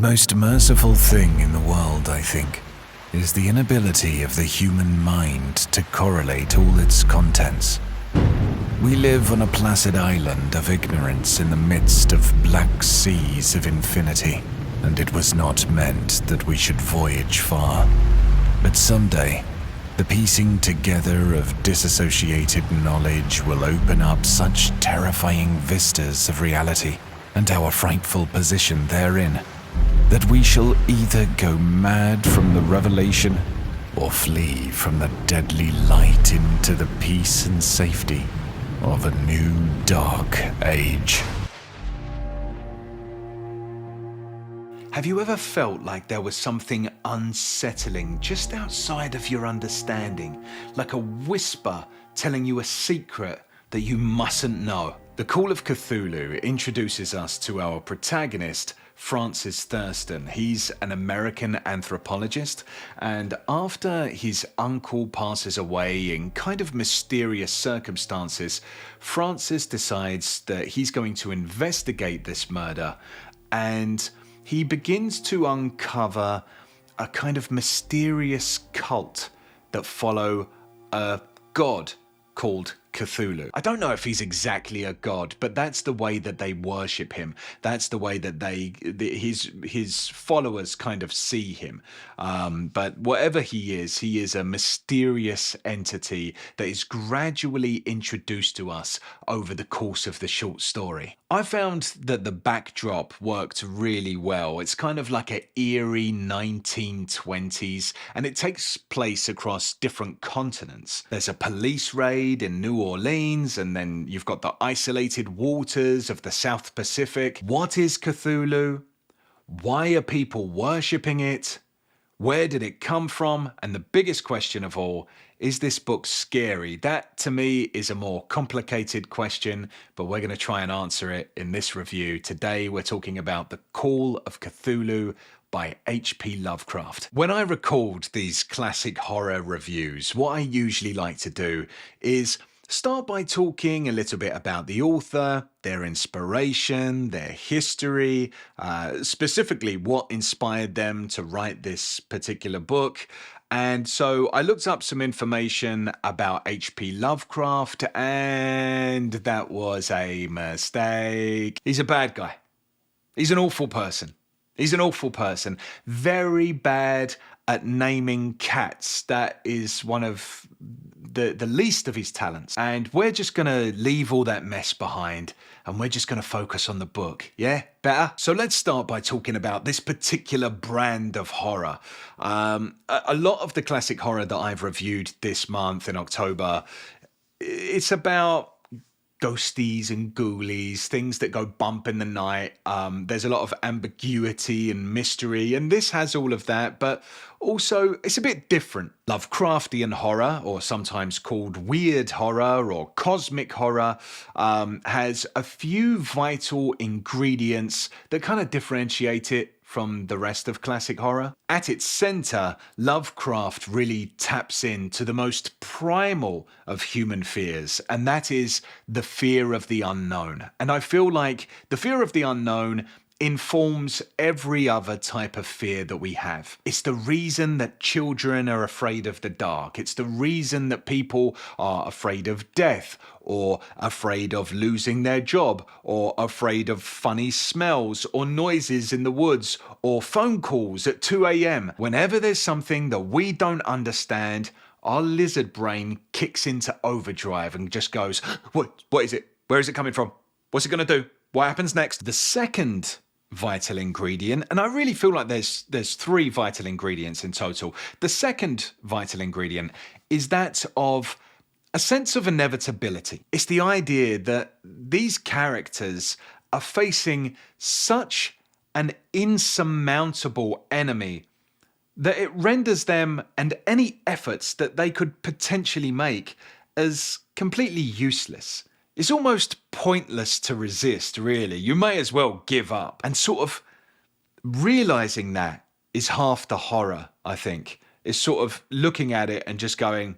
most merciful thing in the world, I think, is the inability of the human mind to correlate all its contents. We live on a placid island of ignorance in the midst of black seas of infinity, and it was not meant that we should voyage far. But someday, the piecing together of disassociated knowledge will open up such terrifying vistas of reality and our frightful position therein, that we shall either go mad from the revelation or flee from the deadly light into the peace and safety of a new dark age. Have you ever felt like there was something unsettling just outside of your understanding, like a whisper telling you a secret that you mustn't know? The Call of Cthulhu introduces us to our protagonist, Francis Thurston. He's an American anthropologist, and after his uncle passes away in kind of mysterious circumstances, Francis decides that he's going to investigate this murder, and he begins to uncover a kind of mysterious cult that follow a god called Cthulhu. I don't know if he's exactly a god, but that's the way that they worship him. That's the way that his followers kind of see him. But whatever he is a mysterious entity that is gradually introduced to us over the course of the short story. I found that the backdrop worked really well. It's kind of like an eerie 1920s, and it takes place across different continents. There's a police raid in New Orleans, and then you've got the isolated waters of the South Pacific. What is Cthulhu? Why are people worshipping it? Where did it come from? And the biggest question of all, is this book scary? That, to me, is a more complicated question, but we're going to try and answer it in this review. Today, we're talking about The Call of Cthulhu by H.P. Lovecraft. When I record these classic horror reviews, what I usually like to do is start by talking a little bit about the author, their inspiration, their history, specifically what inspired them to write this particular book. And so I looked up some information about H.P. Lovecraft, and that was a mistake. He's a bad guy. He's an awful person. He's an awful person. Very bad at naming cats. That is one of the least of his talents. And we're just going to leave all that mess behind, and we're just going to focus on the book. Yeah? Better? So let's start by talking about this particular brand of horror. A lot of the classic horror that I've reviewed this month in October, it's about ghosties and ghoulies, things that go bump in the night. There's a lot of ambiguity and mystery, and this has all of that, but also it's a bit different. Lovecraftian horror, or sometimes called weird horror or cosmic horror, has a few vital ingredients that kind of differentiate it from the rest of classic horror. At its center, Lovecraft really taps into the most primal of human fears, and that is the fear of the unknown. And I feel like the fear of the unknown informs every other type of fear that we have. It's the reason that children are afraid of the dark. It's the reason that people are afraid of death, or afraid of losing their job, or afraid of funny smells or noises in the woods, or phone calls at 2 a.m. Whenever there's something that we don't understand, our lizard brain kicks into overdrive and just goes, what is it? Where is it coming from? What's it going to do? What happens next? The second vital ingredient, and I really feel like there's three vital ingredients in total. The second vital ingredient is that of a sense of inevitability. It's the idea that these characters are facing such an insurmountable enemy that it renders them and any efforts that they could potentially make as completely useless. It's almost pointless to resist, really. You may as well give up. And sort of realizing that is half the horror, I think. It's sort of looking at it and just going,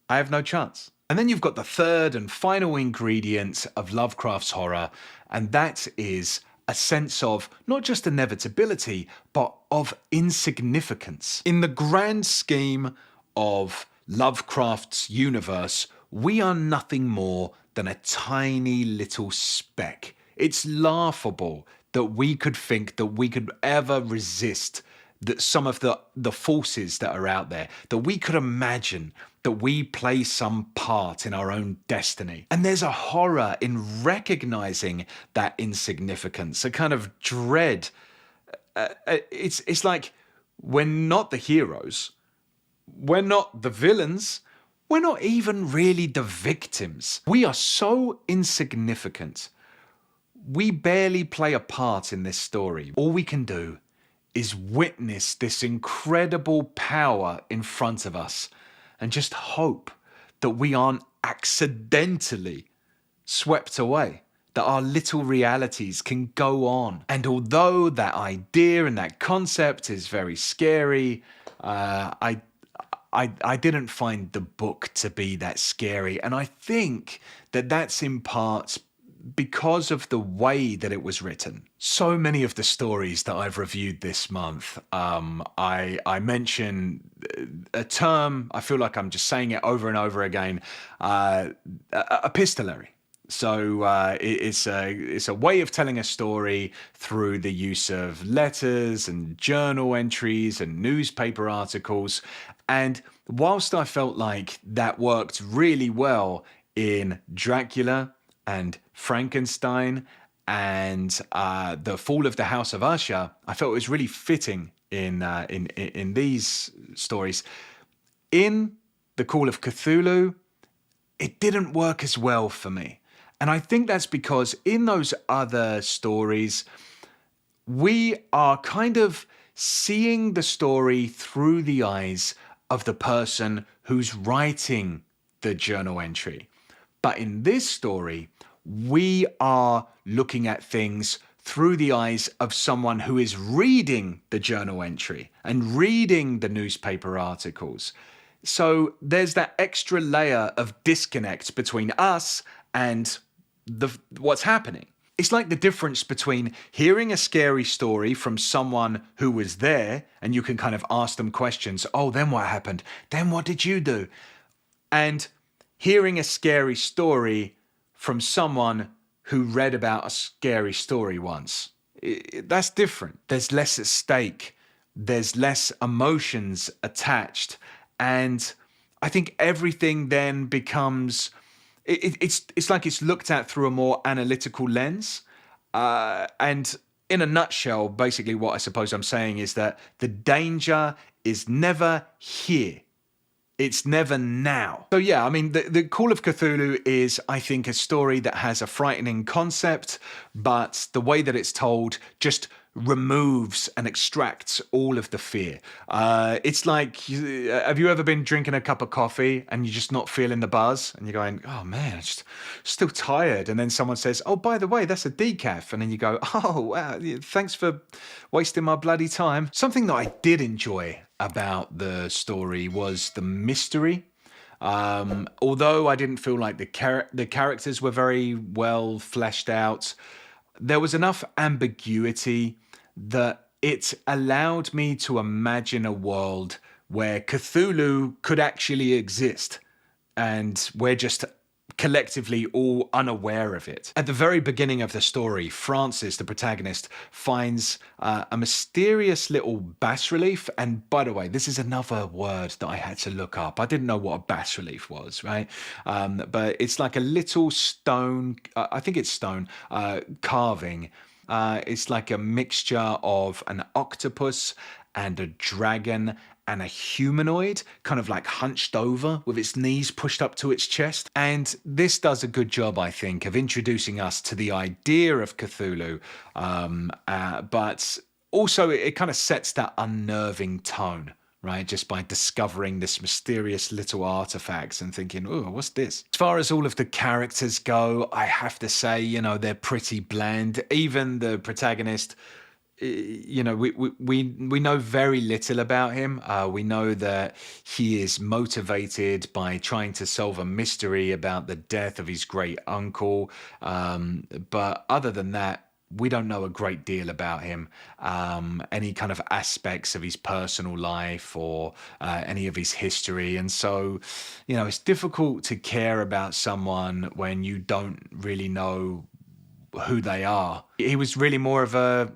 I have no chance. And then you've got the third and final ingredient of Lovecraft's horror, and that is a sense of not just inevitability, but of insignificance. In the grand scheme of Lovecraft's universe, we are nothing more than a tiny little speck. It's laughable that we could think that we could ever resist that some of the forces that are out there, that we could imagine that we play some part in our own destiny. And there's a horror in recognizing that insignificance, a kind of dread. It's like we're not the heroes, we're not the villains, we're not even really the victims. We are so insignificant. We barely play a part in this story. All we can do is witness this incredible power in front of us and just hope that we aren't accidentally swept away, that our little realities can go on. And although that idea and that concept is very scary, I didn't find the book to be that scary. And I think that that's in part because of the way that it was written. So many of the stories that I've reviewed this month, I mention a term, I feel like I'm just saying it over and over again, epistolary. So it's a way of telling a story through the use of letters and journal entries and newspaper articles. And whilst I felt like that worked really well in Dracula and Frankenstein and the Fall of the House of Usher, I felt it was really fitting in these stories. In The Call of Cthulhu, it didn't work as well for me. And I think that's because in those other stories, we are kind of seeing the story through the eyes of the person who's writing the journal entry. But in this story, we are looking at things through the eyes of someone who is reading the journal entry and reading the newspaper articles. So there's that extra layer of disconnect between us and what's happening. It's like the difference between hearing a scary story from someone who was there and you can kind of ask them questions. Oh, then what happened? Then what did you do? And hearing a scary story from someone who read about a scary story once. That's different. There's less at stake. There's less emotions attached. And I think everything then becomes... It's like it's looked at through a more analytical lens. And in a nutshell, basically what I suppose I'm saying is that the danger is never here. It's never now. So yeah, I mean, the Call of Cthulhu is, I think, a story that has a frightening concept, but the way that it's told just removes and extracts all of the fear. It's like, have you ever been drinking a cup of coffee and you're just not feeling the buzz? And you're going, oh man, I'm just still tired. And then someone says, oh, by the way, that's a decaf. And then you go, oh, wow, thanks for wasting my bloody time. Something that I did enjoy about the story was the mystery. Although I didn't feel like the characters were very well fleshed out, there was enough ambiguity that it allowed me to imagine a world where Cthulhu could actually exist and we're just collectively all unaware of it. At the very beginning of the story, Francis, the protagonist, finds a mysterious little bas-relief. And by the way, this is another word that I had to look up. I didn't know what a bas-relief was, right? But it's like a little stone, I think it's stone, carving. It's like a mixture of an octopus and a dragon and a humanoid, kind of like hunched over with its knees pushed up to its chest. And this does a good job, I think, of introducing us to the idea of Cthulhu, but also it kind of sets that unnerving tone, right? Just by discovering this mysterious little artifacts and thinking, oh, what's this? As far as all of the characters go, I have to say, you know, they're pretty bland. Even the protagonist, you know, we know very little about him. We know that he is motivated by trying to solve a mystery about the death of his great uncle. But other than that, we don't know a great deal about him, any kind of aspects of his personal life or any of his history. And so, it's difficult to care about someone when you don't really know who they are. He was really more of a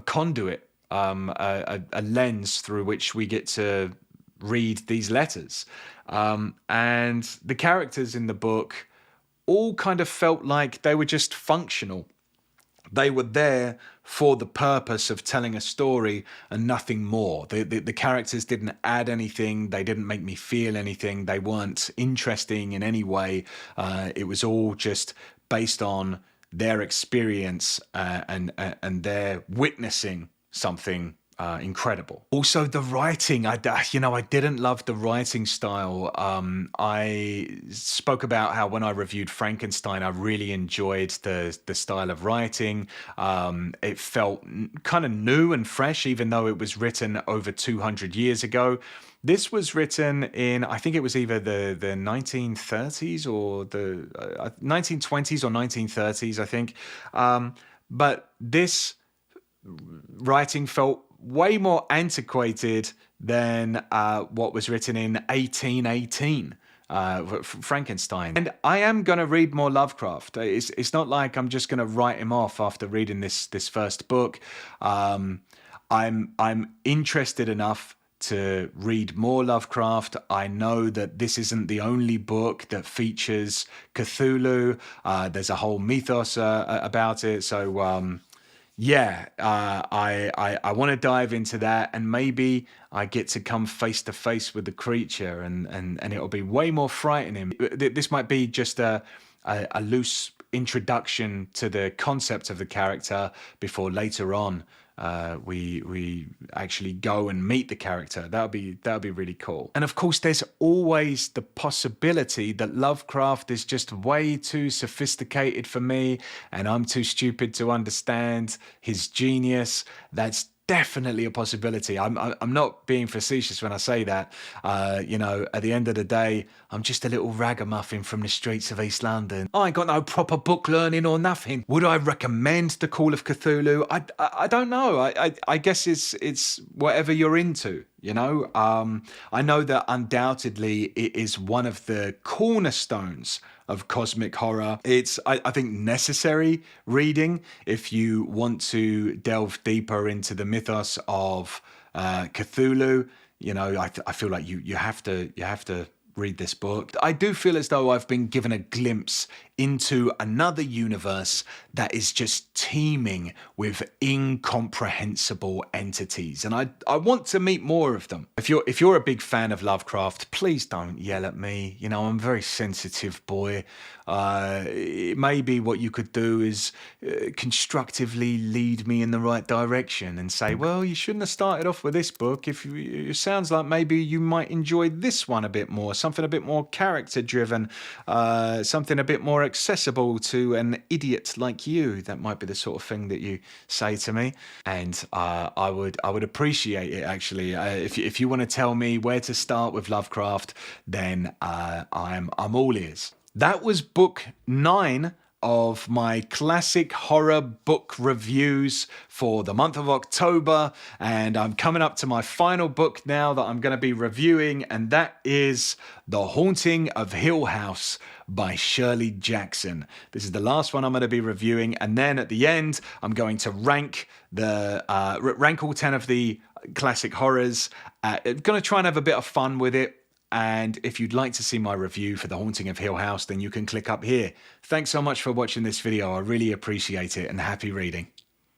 conduit, a lens through which we get to read these letters. And the characters in the book all kind of felt like they were just functional. They were there for the purpose of telling a story and nothing more. The characters didn't add anything. They didn't make me feel anything. They weren't interesting in any way. It was all just based on their experience and their witnessing something incredible. Also, the writing, I didn't love the writing style. I spoke about how when I reviewed Frankenstein, I really enjoyed the style of writing. It felt kind of new and fresh, even though it was written over 200 years ago. This was written in, I think it was either the 1930s or the 1920s or 1930s, I think. But this writing felt way more antiquated than what was written in 1818, Frankenstein. And I am going to read more Lovecraft. It's not like I'm just going to write him off after reading this first book. I'm interested enough to read more Lovecraft. I know that this isn't the only book that features Cthulhu. There's a whole mythos about it. So I want to dive into that, and maybe I get to come face to face with the creature, and it'll be way more frightening. This might be just a loose introduction to the concept of the character before later on we actually go and meet the character. That'll be really cool. And of course, there's always the possibility that Lovecraft is just way too sophisticated for me, and I'm too stupid to understand his genius. That's definitely a possibility. I'm not being facetious when I say that. At the end of the day, I'm just a little ragamuffin from the streets of East London. I ain't got no proper book learning or nothing. Would I recommend The Call of Cthulhu? I don't know. I guess it's whatever you're into. I know that undoubtedly it is one of the cornerstones of cosmic horror. It's, I think, necessary reading if you want to delve deeper into the mythos of Cthulhu. I feel like you have to read this book. I do feel as though I've been given a glimpse into another universe that is just teeming with incomprehensible entities, and I want to meet more of them. If you're a big fan of Lovecraft, please don't yell at me. I'm a very sensitive boy. Maybe what you could do is constructively lead me in the right direction and say, well, you shouldn't have started off with this book. It sounds like maybe you might enjoy this one a bit more, something a bit more character driven, something a bit more accessible to an idiot like you. That might be the sort of thing that you say to me, and I would appreciate it, actually. If you want to tell me where to start with Lovecraft, then I'm all ears. That was book 9 of my classic horror book reviews for the month of October, and I'm coming up to my final book now that I'm going to be reviewing, and that is The Haunting of Hill House by Shirley Jackson. This is the last one I'm going to be reviewing, and then at the end I'm going to rank all 10 of the classic horrors. I'm going to try and have a bit of fun with it. And if you'd like to see my review for The Haunting of Hill House, then you can click up here. Thanks so much for watching this video. I really appreciate it, and happy reading.